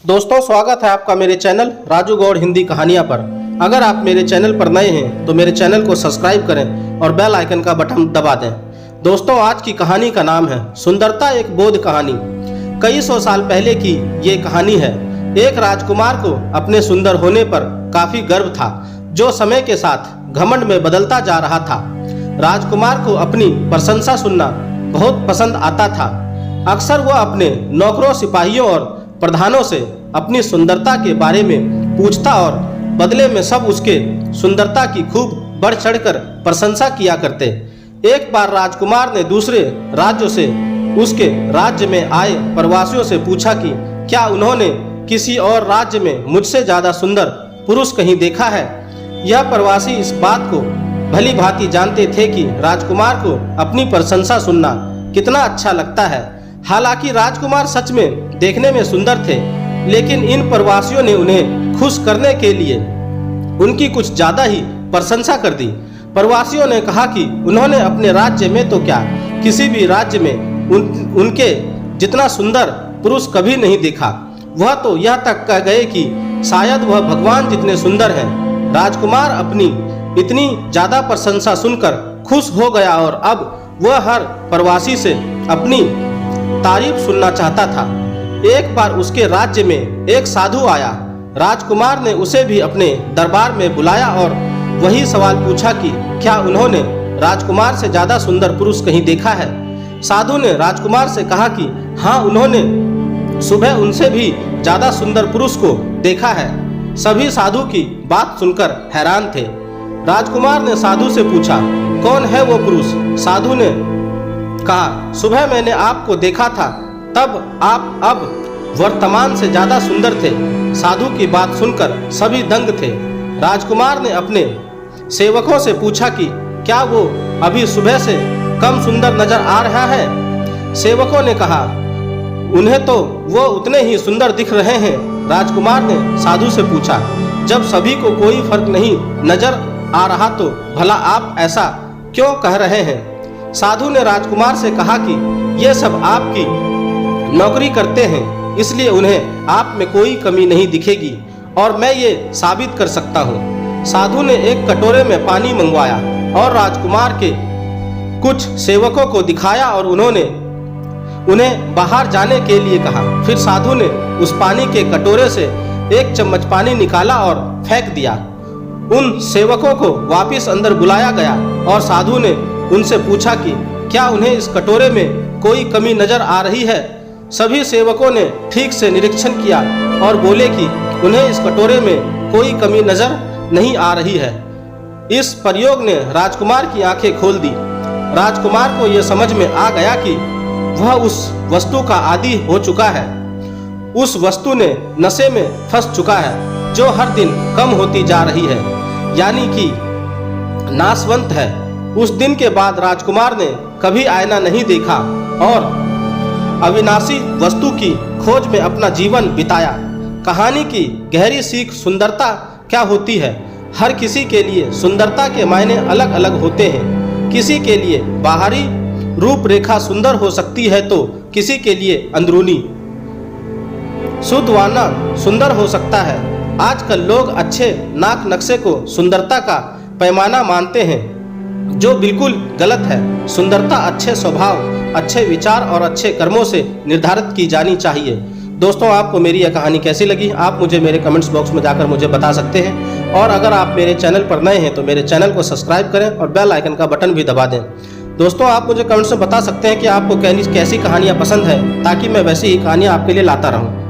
दोस्तों, स्वागत है आपका मेरे चैनल राजू गौड़ हिंदी कहानियाँ पर। अगर आप मेरे चैनल पर नए हैं तो मेरे चैनल को सब्सक्राइब करें और बेल आइकन का बटन दबा दें। दोस्तों, आज की कहानी का नाम है सुंदरता एक बोध कहानी। कई सौ साल पहले की ये कहानी है। एक राजकुमार को अपने सुंदर होने पर काफी गर्व था, जो समय के साथ घमंड में बदलता जा रहा था। राजकुमार को अपनी प्रशंसा सुनना बहुत पसंद आता था। अक्सर वह अपने नौकरों, सिपाहियों और प्रधानों से अपनी सुंदरता के बारे में पूछता और बदले में सब उसके सुंदरता की खूब बढ़ चढ़कर प्रशंसा किया करते। एक बार राजकुमार ने दूसरे राज्यों से उसके राज्य में आए प्रवासियों से पूछा कि क्या उन्होंने किसी और राज्य में मुझसे ज्यादा सुंदर पुरुष कहीं देखा है। यह प्रवासी इस बात को भली भांति जानते थे कि राजकुमार को अपनी प्रशंसा सुनना कितना अच्छा लगता है। हालांकि राजकुमार सच में देखने में सुंदर थे, लेकिन इन प्रवासियों ने उन्हें खुश करने के लिए उनकी कुछ ज्यादा ही प्रशंसा कर दी। प्रवासियों ने कहा कि उन्होंने अपने राज्य में तो क्या, किसी भी राज्य में उनके जितना सुंदर पुरुष कभी नहीं देखा। वह तो यह तक कह गए कि शायद वह भगवान जितने सुंदर हैं। राजकुमार अपनी इतनी ज्यादा प्रशंसा सुनकर खुश हो गया और अब वह हर प्रवासी से अपनी तारीफ सुनना चाहता था। एक बार उसके राज्य में एक साधु आया। राजकुमार ने उसे भी अपने दरबार में बुलाया और वही सवाल पूछा कि क्या उन्होंने राजकुमार से ज्यादा सुंदर पुरुष कहीं देखा है। साधु ने राजकुमार से कहा कि हाँ, उन्होंने सुबह उनसे भी ज्यादा सुंदर पुरुष को देखा है। सभी साधु की बात सुनकर हैरान थे। राजकुमार ने साधु से पूछा, कौन है वो पुरुष। साधु ने कहा, सुबह मैंने आपको देखा था, तब आप अब वर्तमान से ज्यादा सुंदर थे। साधु की बात सुनकर सभी दंग थे। राजकुमार ने अपने सेवकों से पूछा कि क्या वो अभी सुबह से कम सुंदर नजर आ रहा है। सेवकों ने कहा, उन्हें तो वो उतने ही सुंदर दिख रहे हैं। राजकुमार ने साधु से पूछा, जब सभी को कोई फर्क नहीं नजर आ रहा तो भला आप ऐसा क्यों कह रहे हैं। साधु ने राजकुमार से कहा कि ये सब आपकी नौकरी करते हैं, इसलिए उन्हें आप में कोई कमी नहीं दिखेगी और मैं ये साबित कर सकता हूँ। साधु ने एक कटोरे में पानी मंगवाया और राजकुमार के कुछ सेवकों को दिखाया और उन्हें बाहर जाने के लिए कहा। फिर साधु ने उस पानी के कटोरे से एक चम्मच पानी निकाला और फेंक दिया। उन सेवकों को वापस अंदर बुलाया गया और साधु ने उनसे पूछा कि क्या उन्हें इस कटोरे में कोई कमी नजर आ रही है। सभी सेवकों ने ठीक से निरीक्षण किया और बोले कि उन्हें इस कटोरे में कोई कमी नजर नहीं आ रही है। इस प्रयोग ने राजकुमार की आंखें खोल दी। राजकुमार को यह समझ में आ गया कि वह उस वस्तु का आदी हो चुका है। उस वस्तु ने नशे में फंस चुका है, जो हर दिन कम होती जा रही है, यानी कि नाशवंत है। उस दिन के बाद राजकुमार ने कभी आईना नहीं देखा और अविनाशी वस्तु की खोज में अपना जीवन बिताया। कहानी की गहरी सीख सुंदरता क्या होती है। हर किसी के लिए सुंदरता के मायने अलग अलग होते हैं। किसी के लिए बाहरी रूपरेखा सुंदर हो सकती है तो किसी के लिए अंदरूनी सुदवाना सुंदर हो सकता है। आजकल लोग अच्छे नाक नक्शे को सुंदरता का पैमाना मानते हैं, जो बिल्कुल गलत है। सुंदरता अच्छे स्वभाव, अच्छे विचार और अच्छे कर्मों से निर्धारित की जानी चाहिए। दोस्तों, आपको मेरी यह कहानी कैसी लगी, आप मुझे मेरे कमेंट्स बॉक्स में जाकर मुझे बता सकते हैं। और अगर आप मेरे चैनल पर नए हैं तो मेरे चैनल को सब्सक्राइब करें और बेल आइकन का बटन भी दबा दें। दोस्तों, आप मुझे कमेंट्स में बता सकते हैं कि आपको कैसी कहानियाँ पसंद है, ताकि मैं वैसी ही कहानियाँ आपके लिए लाता रहूँ।